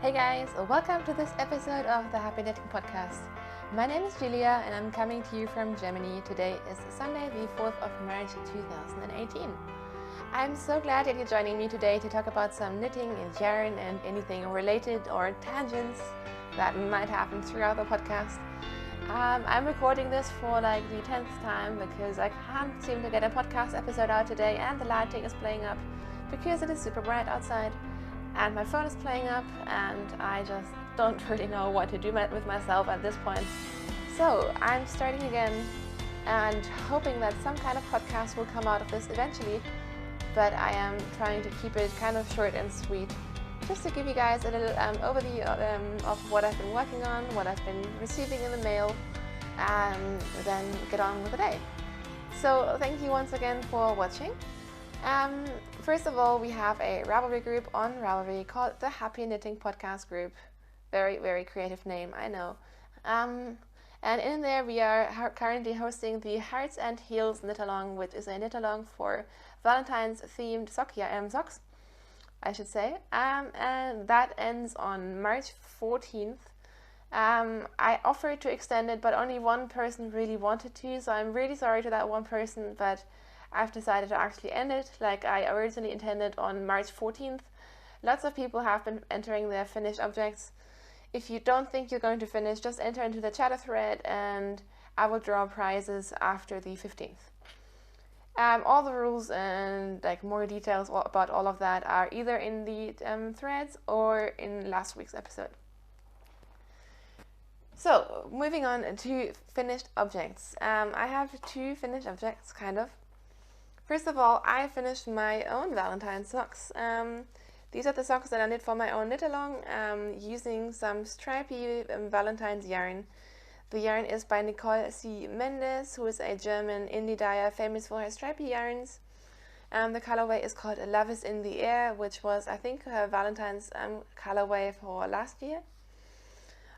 Hey guys, welcome to this episode of the Happy Knitting Podcast. My name is Julia and I'm coming to you from Germany. Today is Sunday, the 4th of March 2018. I'm so glad that you're joining me today to talk about some knitting and yarn and anything related or tangents that might happen throughout the podcast. I'm recording this for like the 10th time because I can't seem to get a podcast episode out today, and the lighting is playing up because it is super bright outside. And my phone is playing up and I just don't really know what to do with myself at this point. So I'm starting again and hoping that some kind of podcast will come out of this eventually, but I am trying to keep it kind of short and sweet, just to give you guys a little overview of what I've been working on, what I've been receiving in the mail, and then get on with the day. So thank you once again for watching. First of all, we have a Ravelry group on Ravelry called the Happy Knitting Podcast Group. Very, very creative name, I know. And in there we are currently hosting the Hearts and Heels knit along, which is a knit along for Valentine's themed socks, I should say. And that ends on March 14th. I offered to extend it, but only one person really wanted to, so I'm really sorry to that one person, but I've decided to actually end it like I originally intended on March 14th. Lots of people have been entering their finished objects. If you don't think you're going to finish, just enter into the chatter thread and I will draw prizes after the 15th. All the rules and like more details about all of that are either in the threads or in last week's episode. So moving on to finished objects. I have two finished objects, kind of. First of all, I finished my own Valentine's socks. These are the socks that I knit for my own knit-along using some stripy Valentine's yarn. The yarn is by Nicole C. Mendes, who is a German indie dyer famous for her stripy yarns. The colorway is called Love is in the Air, which was, I think, her Valentine's colorway for last year.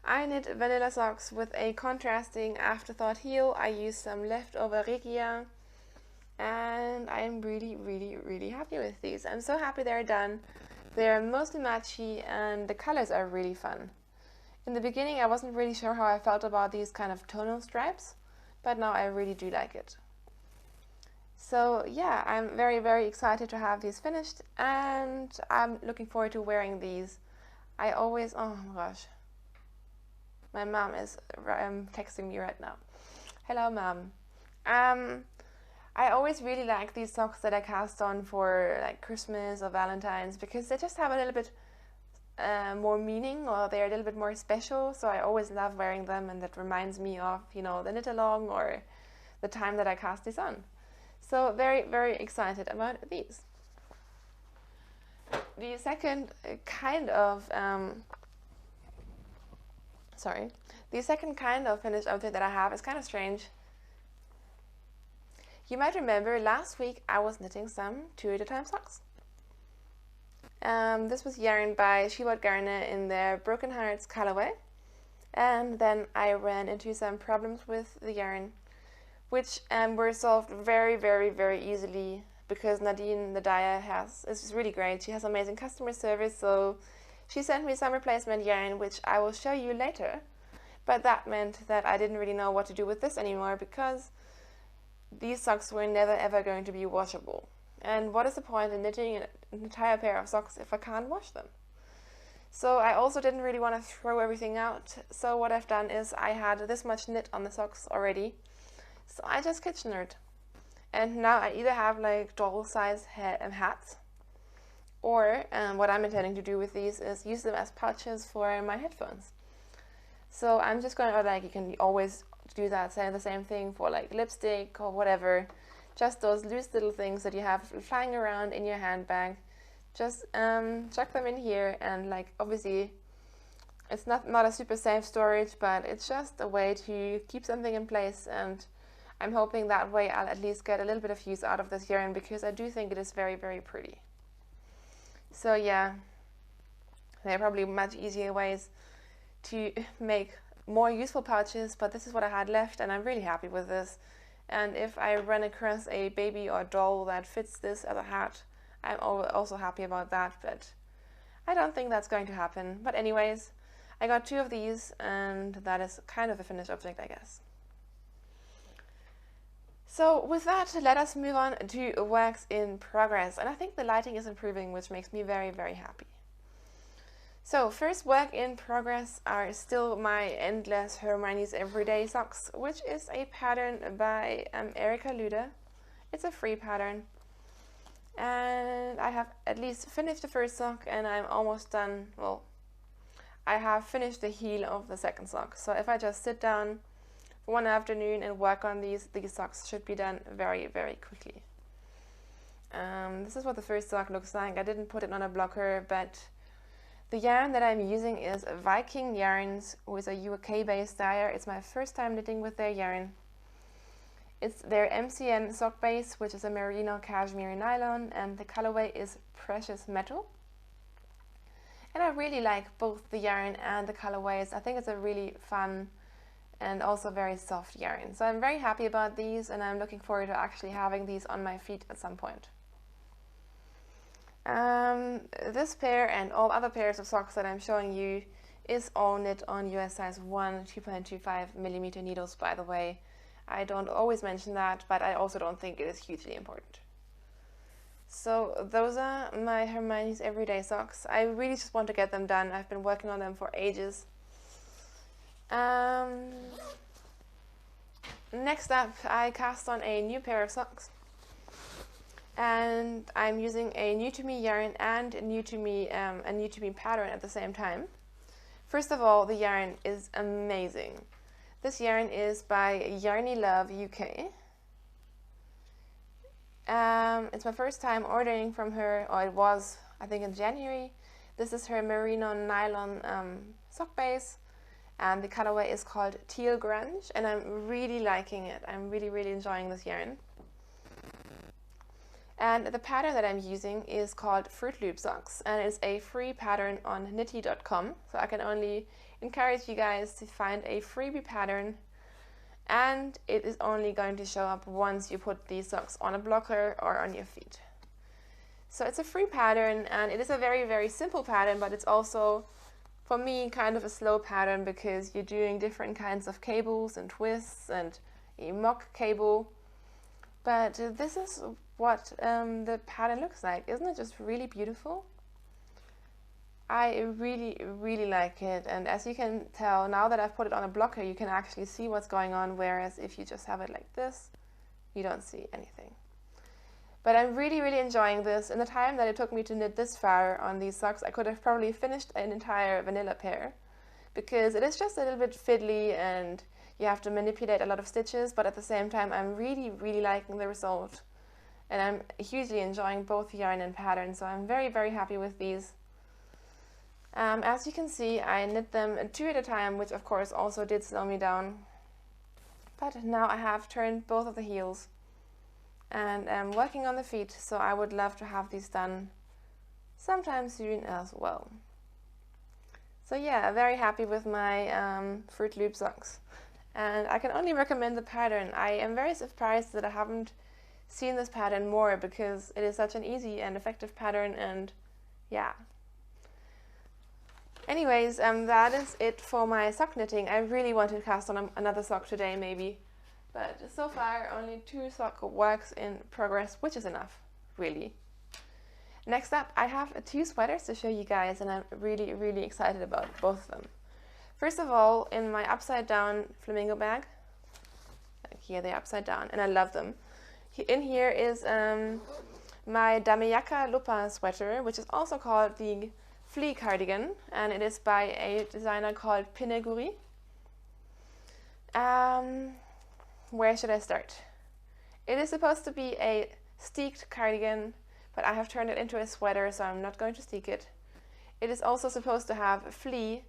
I knit vanilla socks with a contrasting afterthought heel. I used some leftover Regia. And I'm really, really, really happy with these. I'm so happy they're done. They're mostly matchy and the colors are really fun. In the beginning I wasn't really sure how I felt about these kind of tonal stripes, but now I really do like it. So yeah, I'm very, very excited to have these finished and I'm looking forward to wearing these. Oh my gosh. My mom is texting me right now. Hello, Mom. I always really like these socks that I cast on for like Christmas or Valentine's because they just have a little bit more meaning, or they're a little bit more special. So I always love wearing them, and that reminds me of, you know, the knit along or the time that I cast these on. So very, very excited about these. The second kind of finished object that I have is kind of strange. You might remember last week I was knitting some 2 at a time socks. This was yarn by She Bought Garner in their Broken Hearts colorway. And then I ran into some problems with the yarn, which were solved very, very, very easily because Nadine, the dyer, is really great. She has amazing customer service, so she sent me some replacement yarn, which I will show you later. But that meant that I didn't really know what to do with this anymore because these socks were never ever going to be washable. And what is the point in knitting an entire pair of socks if I can't wash them? So I also didn't really want to throw everything out. So what I've done is I had this much knit on the socks already. So I just Kitchenered. And now I either have like doll size hats, or what I'm intending to do with these is use them as pouches for my headphones. So I'm just going to, like, you can always do that, say the same thing for like lipstick or whatever, just those loose little things that you have flying around in your handbag. Just chuck them in here, and like obviously it's not a super safe storage, but it's just a way to keep something in place, and I'm hoping that way I'll at least get a little bit of use out of this yarn because I do think it is very, very pretty. So yeah, there are probably much easier ways to make more useful pouches, but this is what I had left and I'm really happy with this. And if I run across a baby or doll that fits this as a hat, I'm also happy about that, but I don't think that's going to happen, but anyways, I got 2 of these, and that is kind of a finished object, I guess. So with that, let us move on to works in progress, and I think the lighting is improving, which makes me very, very happy. So first work in progress are still my Endless Hermione's Everyday Socks, which is a pattern by Erika Lude. It's a free pattern, and I have at least finished the first sock, and I'm almost done. Well, I have finished the heel of the second sock, so if I just sit down for one afternoon and work on these socks should be done very, very quickly. This is what the first sock looks like. I didn't put it on a blocker, but the yarn that I'm using is Viking Yarns, who is a UK-based dyer. It's my first time knitting with their yarn. It's their MCM sock base, which is a merino cashmere nylon, and the colorway is Precious Metal. And I really like both the yarn and the colorways. I think it's a really fun and also very soft yarn. So I'm very happy about these, and I'm looking forward to actually having these on my feet at some point. This pair and all other pairs of socks that I'm showing you is all knit on US size 1 2.25mm needles, by the way. I don't always mention that, but I also don't think it is hugely important. So those are my Hermione's Everyday Socks. I really just want to get them done. I've been working on them for ages. Next up, I cast on a new pair of socks. And I'm using a new to me yarn and a new to me pattern at the same time. First of all, the yarn is amazing. This yarn is by Yarny Love UK. It's my first time ordering from her, or it was, I think, in January. This is her merino nylon sock base, and the colorway is called Teal Grunge, and I'm really liking it. I'm really, really enjoying this yarn. And the pattern that I'm using is called Fruit Loop Socks, and it's a free pattern on knitty.com. So I can only encourage you guys to find a freebie pattern, and it is only going to show up once you put these socks on a blocker or on your feet. So it's a free pattern, and it is a very, very simple pattern, but it's also, for me, kind of a slow pattern because you're doing different kinds of cables and twists and a mock cable. But this is what the pattern looks like. Isn't it just really beautiful? I really, really like it, and as you can tell, now that I've put it on a blocker, you can actually see what's going on, whereas if you just have it like this, you don't see anything. But I'm really, really enjoying this. In the time that it took me to knit this far on these socks, I could have probably finished an entire vanilla pair, because it is just a little bit fiddly and you have to manipulate a lot of stitches, but at the same time I'm really, really liking the result. And I'm hugely enjoying both yarn and pattern, so I'm very, very happy with these. As you can see, I knit them 2 at a time, which of course also did slow me down. But now I have turned both of the heels and I'm working on the feet, so I would love to have these done sometime soon as well. So yeah, very happy with my Fruit Loop socks. And I can only recommend the pattern. I am very surprised that I haven't seen this pattern more, because it is such an easy and effective pattern, and yeah. Anyways, that is it for my sock knitting. I really want to cast on another sock today, maybe. But so far, only 2 sock works in progress, which is enough, really. Next up, I have 2 sweaters to show you guys, and I'm really, really excited about both of them. First of all, in my upside down flamingo bag, like here they're upside down, and I love them. In here is my Dameyaka Lupa sweater, which is also called the Flea Cardigan, and it is by a designer called Pineguri. Where should I start? It is supposed to be a steeked cardigan, but I have turned it into a sweater, so I'm not going to steek it. It is also supposed to have flea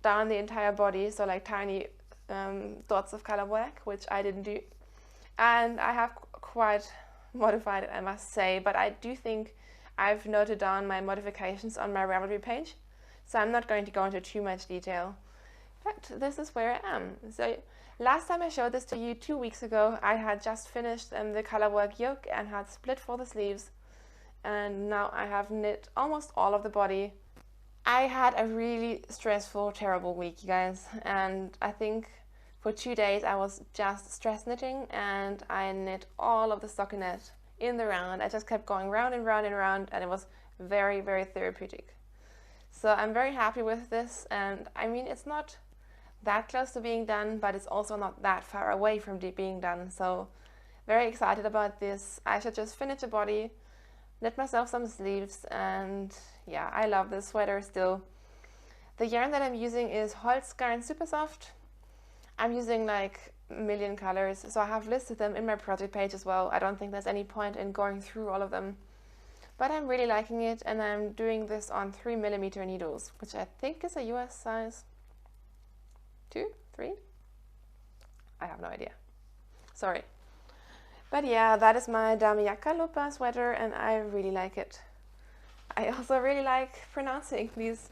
down the entire body, so like tiny dots of color work, which I didn't do. And I have quite modified it, I must say, but I do think I've noted down my modifications on my Ravelry page, so I'm not going to go into too much detail. But this is where I am. So last time I showed this to you 2 weeks ago, I had just finished the colorwork yoke and had split for the sleeves, and now I have knit almost all of the body I had a really stressful, terrible week, you guys, and I think for 2 days I was just stress knitting, and I knit all of the stockinette in the round. I just kept going round and round and round, and it was very, very therapeutic. So I'm very happy with this, and I mean, it's not that close to being done, but it's also not that far away from being done. So very excited about this. I should just finish the body, knit myself some sleeves, and yeah, I love this sweater still. The yarn that I'm using is Holzgarn Super Soft. I'm using like a million colors, so I have listed them in my project page as well. I don't think there's any point in going through all of them, but I'm really liking it, and I'm doing this on 3mm needles, which I think is a US size 2, 3? I have no idea. Sorry. But yeah, that is my Damiaka Lupa sweater, and I really like it. I also really like pronouncing these.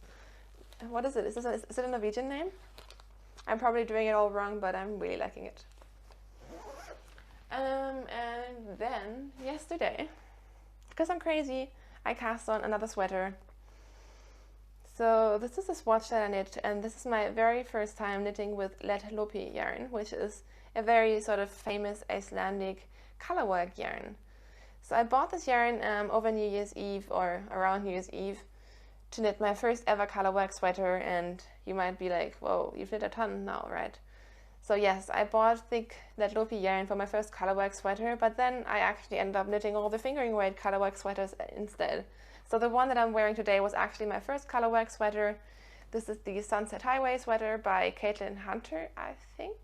What is it? Is it a Norwegian name? I'm probably doing it all wrong, but I'm really liking it. And then yesterday, because I'm crazy, I cast on another sweater. So this is a swatch that I knit, and this is my very first time knitting with Lettlopi yarn, which is a very sort of famous Icelandic colorwork yarn. So I bought this yarn over New Year's Eve, or around New Year's Eve, to knit my first ever colorwork sweater. And you might be like, whoa, you've knit a ton now, right? So yes, I bought thick Lettlopi yarn for my first colorwork sweater, but then I actually ended up knitting all the fingering weight colorwork sweaters instead. So the one that I'm wearing today was actually my first colorwork sweater. This is the Sunset Highway sweater by Caitlin Hunter, I think.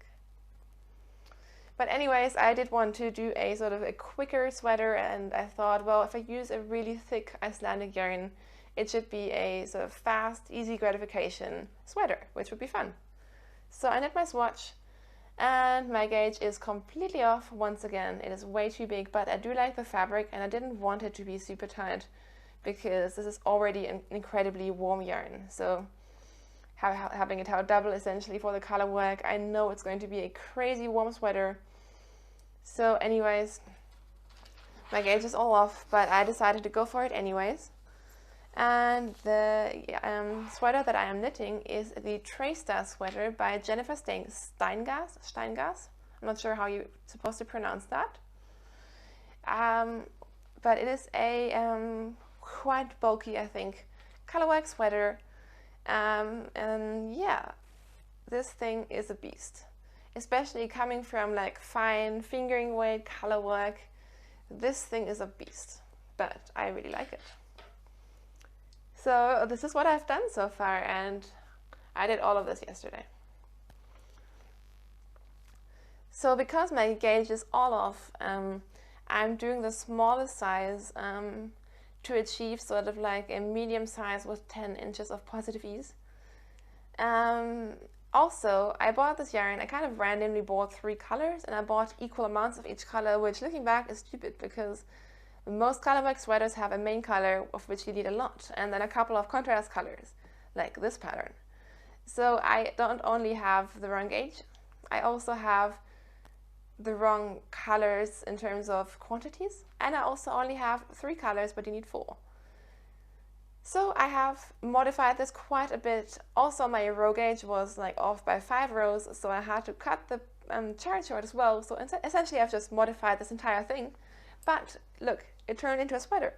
But anyways, I did want to do a sort of a quicker sweater, and I thought, well, if I use a really thick Icelandic yarn, it should be a sort of fast, easy gratification sweater, which would be fun. So I knit my swatch, and my gauge is completely off once again. It is way too big, but I do like the fabric, and I didn't want it to be super tight, because this is already an incredibly warm yarn. So having it out double essentially for the color work, I know it's going to be a crazy warm sweater. So anyways, my gauge is all off, but I decided to go for it anyways. And the sweater that I am knitting is the Traystar sweater by Jennifer Steingas. I'm not sure how you're supposed to pronounce that. But it is a quite bulky, I think, colorwork sweater. And yeah, this thing is a beast, especially coming from like fine fingering weight colorwork. This thing is a beast, but I really like it. So this is what I've done so far, and I did all of this yesterday. So because my gauge is all off, I'm doing the smallest size to achieve sort of like a medium size with 10 inches of positive ease. Also, I bought this yarn. I kind of randomly bought 3 colors, and I bought equal amounts of each color, which looking back is stupid, because most colorwork sweaters have a main color of which you need a lot, and then a couple of contrast colors, like this pattern. So I don't only have the wrong gauge, I also have the wrong colors in terms of quantities, and I also only have 3 colors, but you need 4. So I have modified this quite a bit. Also, my row gauge was like off by 5 rows, so I had to cut the chart short as well. So essentially I've just modified this entire thing, but look, it turned into a sweater.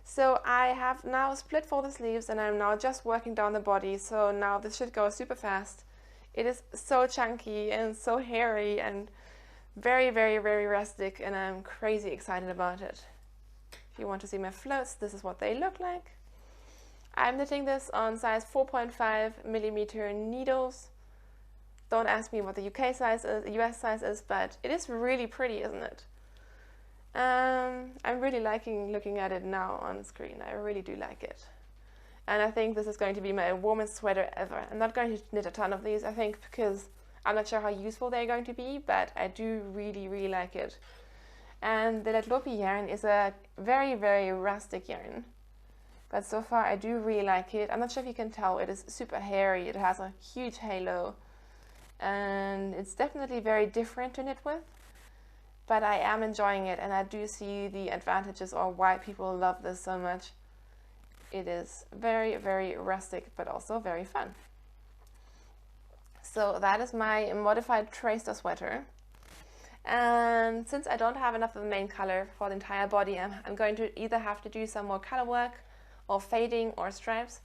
So I have now split for the sleeves, and I'm now just working down the body, so now this should go super fast. It is so chunky and so hairy and very, very, very rustic, and I'm crazy excited about it. If you want to see my floats, this is what they look like. I'm knitting this on size 4.5mm needles. Don't ask me what the UK size is, US size is, but it is really pretty, isn't it? I'm really liking looking at it now on screen. I really do like it. And I think this is going to be my warmest sweater ever. I'm not going to knit a ton of these, I think, because I'm not sure how useful they're going to be, but I do really, really like it. And the Lettlopi yarn is a very, very rustic yarn. But so far I do really like it. I'm not sure if you can tell, it is super hairy. It has a huge halo. And it's definitely very different to knit with. But I am enjoying it, and I do see the advantages or why people love this so much. it is very, very rustic, but also very fun. So that is my modified tracer sweater. And since I don't have enough of the main color for the entire body, I'm going to either have to do some more color work or fading or stripes.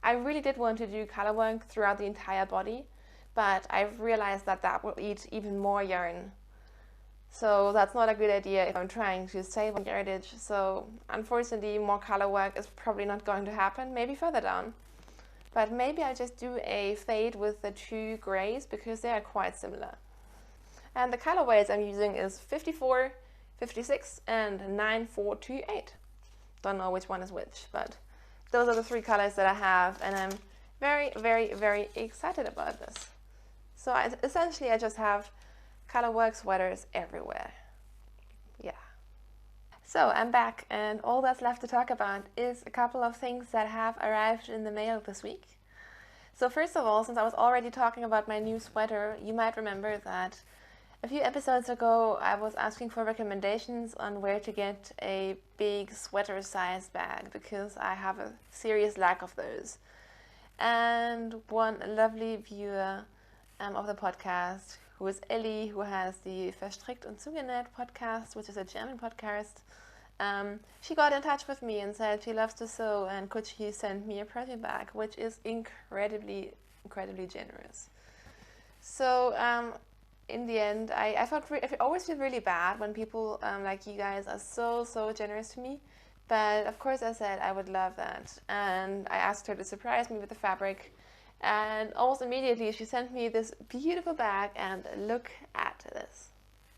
I really did want to do color work throughout the entire body, but I've realized that that will eat even more yarn. So that's not a good idea if I'm trying to save on yardage. So unfortunately, more color work is probably not going to happen, maybe further down. But maybe I just do a fade with the 2 grays because they are quite similar. And the colorways I'm using is 54, 56 and 9428. Don't know which one is which, but those are the 3 colors that I have, and I'm very, very, very excited about this. So essentially I just have colorwork sweaters everywhere. Yeah. So I'm back, and all that's left to talk about is a couple of things that have arrived in the mail this week. So first of all, since I was already talking about my new sweater, you might remember that a few episodes ago I was asking for recommendations on where to get a big sweater sized bag because I have a serious lack of those. And one lovely viewer of the podcast, who is Ellie, who has the Verstrickt und Zugenäht podcast, which is a German podcast, she got in touch with me and said she loves to sew and could she send me a project bag, which is incredibly generous. So in the end, I always feel really bad when people like you guys are so generous to me. But of course I said I would love that, and I asked her to surprise me with the fabric, and almost immediately she sent me this beautiful bag, and look at this.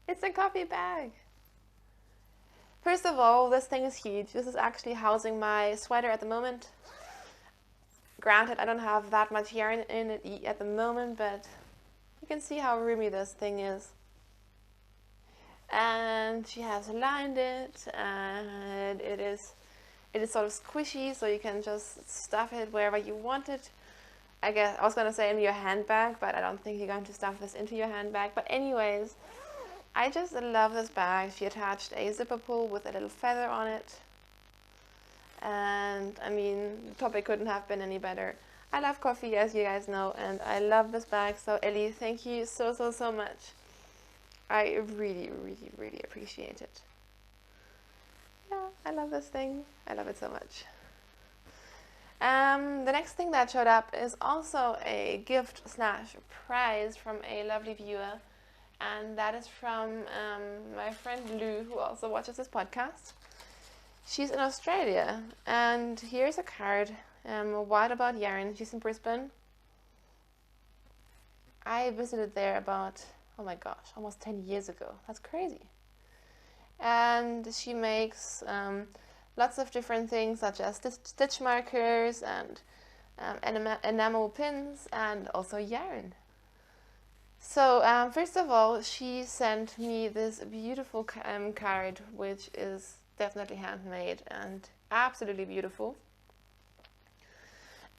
It's a coffee bag. First of all, this thing is huge. This is actually housing my sweater at the moment. Granted, I don't have that much yarn in it at the moment, but you can see how roomy this thing is. And she has lined it, and it is sort of squishy, so you can just stuff it wherever you want it. I guess I was going to say in your handbag, but I don't think you're going to stuff this into your handbag. But anyways, I just love this bag. She attached a zipper pull with a little feather on it. And I mean, the topic couldn't have been any better. I love coffee, as you guys know, and I love this bag. So Ellie, thank you so much. I really appreciate it. Yeah, I love this thing. I love it so much. The next thing that showed up is also a gift / prize from a lovely viewer, and that is from my friend Lou, who also watches this podcast. She's in Australia, and here's a card, Wild About Yarn. She's in Brisbane. I visited there about, oh my gosh, almost 10 years ago. That's crazy. And she makes lots of different things, such as stitch markers and enamel pins, and also yarn. So first of all, she sent me this beautiful card, which is definitely handmade and absolutely beautiful.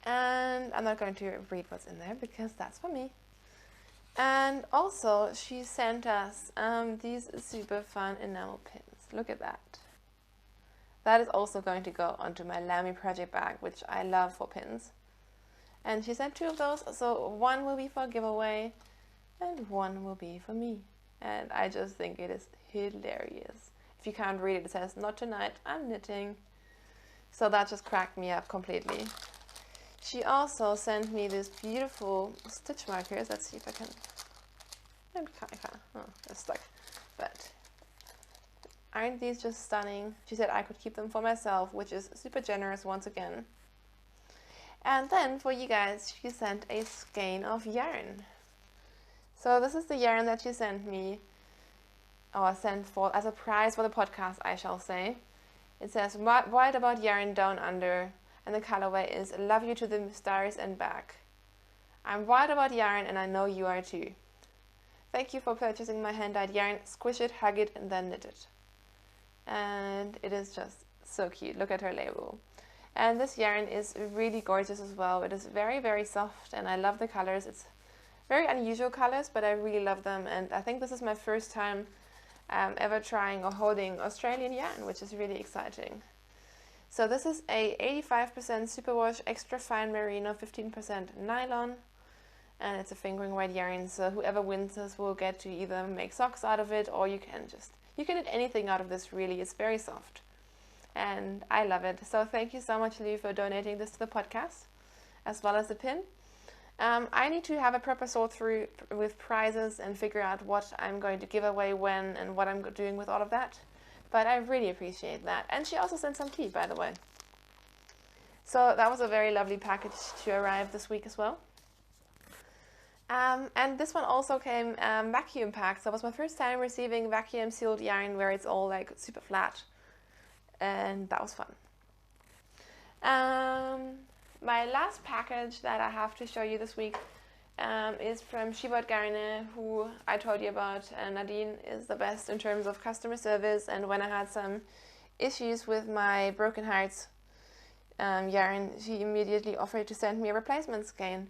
And I'm not going to read what's in there because that's for me. And also, she sent us these super fun enamel pins. Look at that. That is also going to go onto my Lamy project bag, which I love for pins. And she sent 2 of those, so one will be for a giveaway and one will be for me. And I just think it is hilarious. If you can't read it, it says, "Not tonight, I'm knitting." So that just cracked me up completely. She also sent me these beautiful stitch markers. Let's see if I can. Oh, they're stuck. But aren't these just stunning? She said I could keep them for myself, which is super generous once again. And then for you guys, she sent a skein of yarn. So this is the yarn that she sent me, or sent for as a prize for the podcast, I shall say. It says Wild About Yarn Down Under, and the colorway is Love You to the Stars and Back. I'm wild about yarn, and I know you are too. Thank you for purchasing my hand-dyed yarn. Squish it, hug it, and then knit it. And it is just so cute. Look at her label. And this yarn is really gorgeous as well. It is very soft, and I love the colors. It's very unusual colors, but I really love them. And I think this is my first time ever trying or holding Australian yarn, which is really exciting. So this is a 85% superwash, extra fine merino, 15% nylon, and it's a fingering weight yarn, so whoever wins this will get to either make socks out of it, or you can get anything out of this really. It's very soft and I love it. So thank you so much, Lou, for donating this to the podcast, as well as the pin. I need to have a proper sort through with prizes and figure out what I'm going to give away when and what I'm doing with all of that. But I really appreciate that. And she also sent some tea, by the way. So that was a very lovely package to arrive this week as well. And this one also came vacuum packed. So it was my first time receiving vacuum sealed yarn where it's all like super flat. And that was fun. My last package that I have to show you this week is from Shebot Garne, who I told you about. And Nadine is the best in terms of customer service, and when I had some issues with my Broken Hearts yarn, she immediately offered to send me a replacement skein.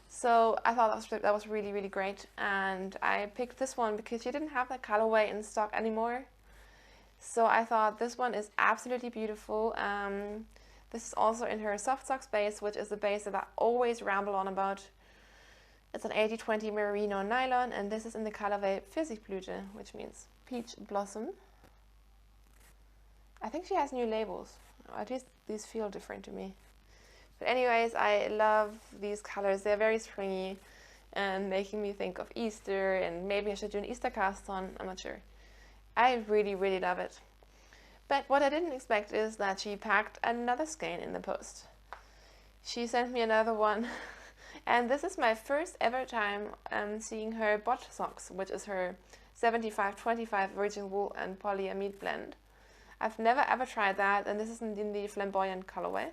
So I thought that was really, really great, and I picked this one because she didn't have that colorway in stock anymore. So I thought this one is absolutely beautiful. This is also in her soft socks base, which is the base that I always ramble on about. It's an 80-20 merino nylon, and this is in the colorway Pfirsichblüte, which means peach blossom. I think she has new labels. At least these feel different to me. But anyways, I love these colors. They're very springy and making me think of Easter, and maybe I should do an Easter cast on. I'm not sure. I really, really love it. But what I didn't expect is that she packed another skein in the post. She sent me another one. And this is my first ever time seeing her bot socks, which is her 75-25 virgin wool and polyamide blend. I've never ever tried that, and this is in the flamboyant colorway.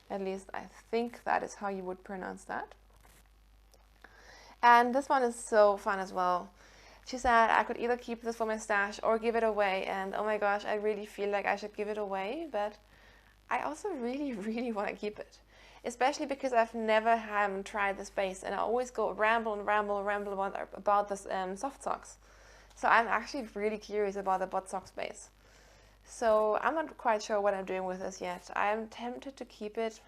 At least I think that is how you would pronounce that. And this one is so fun as well. She said I could either keep this for my stash or give it away, and oh my gosh, I really feel like I should give it away, but I also really, really want to keep it. Especially because I've never tried this base, and I always go ramble about this soft socks. So I'm actually really curious about the bot socks base. So I'm not quite sure what I'm doing with this yet. I'm tempted to keep it,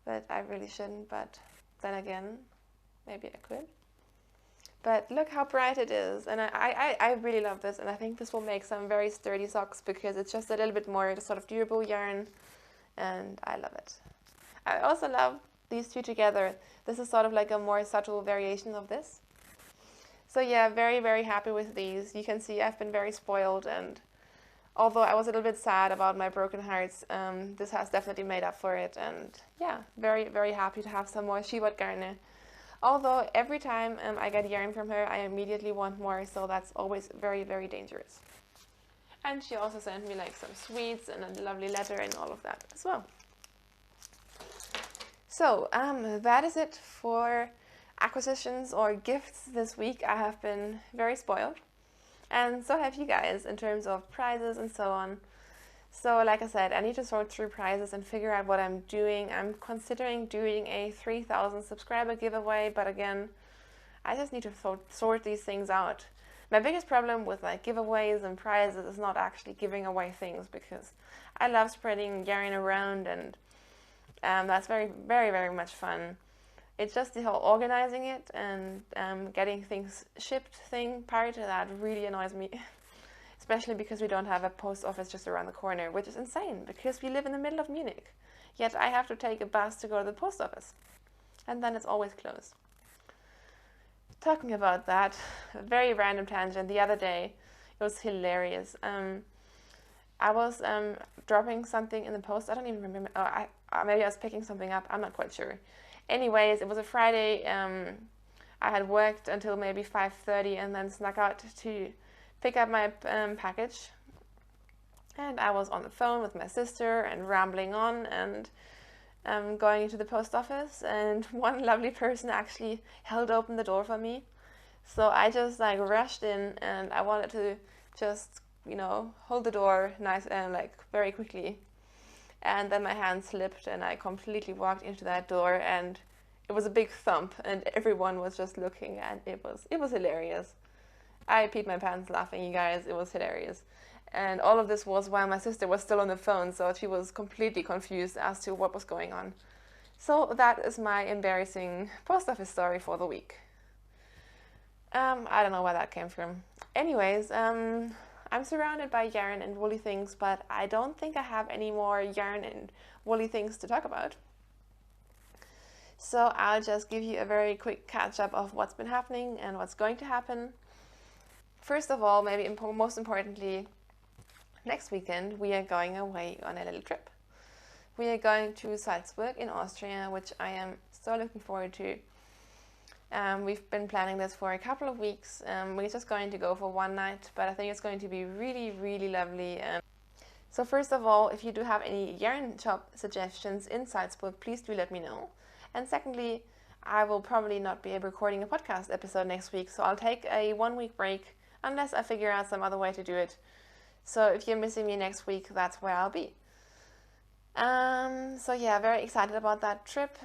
but I really shouldn't. But then again, maybe I could. But look how bright it is, and I really love this, and I think this will make some very sturdy socks because it's just a little bit more sort of durable yarn, and I love it. I also love these two together. This is sort of like a more subtle variation of this. So yeah, very, very happy with these. You can see I've been very spoiled, and although I was a little bit sad about my Broken Hearts, this has definitely made up for it, and yeah, very, very happy to have some more Shebot Garne. Although every time I get yarn from her, I immediately want more, so that's always very, very dangerous. And she also sent me like some sweets and a lovely letter and all of that as well. So that is it for acquisitions or gifts this week. I have been very spoiled, and so have you guys in terms of prizes and so on. So like I said, I need to sort through prizes and figure out what I'm doing. I'm considering doing a 3,000 subscriber giveaway, but again, I just need to sort these things out. My biggest problem with like giveaways and prizes is not actually giving away things, because I love spreading yarn around, and that's very, very, very much fun. It's just the whole organizing it and getting things shipped part that really annoys me. Especially because we don't have a post office just around the corner, which is insane because we live in the middle of Munich. Yet I have to take a bus to go to the post office, and then it's always closed. Talking about that, a very random tangent. The other day, it was hilarious. I was dropping something in the post. I don't even remember. Maybe I was picking something up. I'm not quite sure. Anyways, it was a Friday. I had worked until maybe 5:30 and then snuck out to pick up my package, and I was on the phone with my sister and rambling on and going into the post office, and one lovely person actually held open the door for me. So I just like rushed in, and I wanted to just, you know, hold the door nice and like very quickly, and then my hand slipped and I completely walked into that door, and it was a big thump, and everyone was just looking, and it was hilarious. I peed my pants laughing, you guys. It was hilarious. And all of this was while my sister was still on the phone, so she was completely confused as to what was going on. So that is my embarrassing post office story for the week. I don't know where that came from. Anyways, I'm surrounded by yarn and woolly things, but I don't think I have any more yarn and woolly things to talk about. So I'll just give you a very quick catch up of what's been happening and what's going to happen. First of all, maybe most importantly, next weekend we are going away on a little trip. We are going to Salzburg in Austria, which I am so looking forward to. We've been planning this for a couple of weeks. We're just going to go for one night, but I think it's going to be really, really lovely. So first of all, if you do have any yarn shop suggestions in Salzburg, please do let me know. And secondly, I will probably not be recording a podcast episode next week, so I'll take a 1 week break unless I figure out some other way to do it. So if you're missing me next week, that's where I'll be. So yeah, very excited about that trip.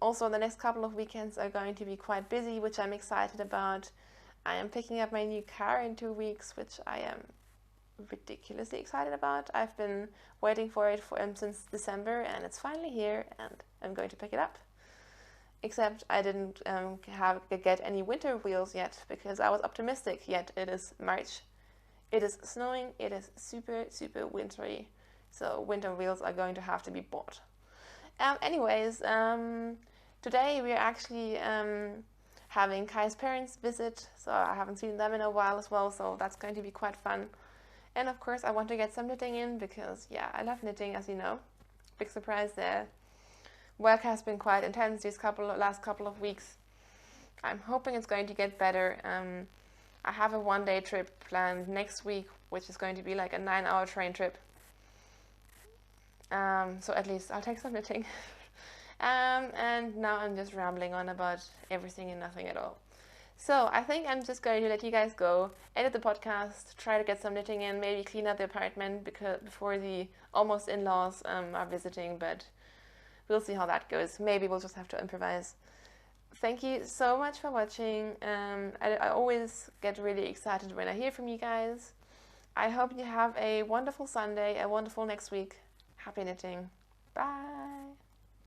Also, the next couple of weekends are going to be quite busy, which I'm excited about. I am picking up my new car in 2 weeks, which I am ridiculously excited about. I've been waiting for it since December, and it's finally here, and I'm going to pick it up. Except I didn't get any winter wheels yet, because I was optimistic, yet it is March. It is snowing, it is super, super wintry. So winter wheels are going to have to be bought. Anyways, today we are actually having Kai's parents visit, so I haven't seen them in a while as well, so that's going to be quite fun. And of course I want to get some knitting in because, yeah, I love knitting, as you know. Big surprise there. Work has been quite intense these last couple of weeks. I'm hoping it's going to get better. I have a 1-day trip planned next week, which is going to be like a 9-hour train trip. So at least I'll take some knitting. And now I'm just rambling on about everything and nothing at all. So I think I'm just going to let you guys go, edit the podcast, try to get some knitting in, maybe clean up the apartment before the almost in-laws are visiting, but we'll see how that goes. Maybe we'll just have to improvise. Thank you so much for watching. I always get really excited when I hear from you guys. I hope you have a wonderful Sunday, a wonderful next week. Happy knitting. Bye.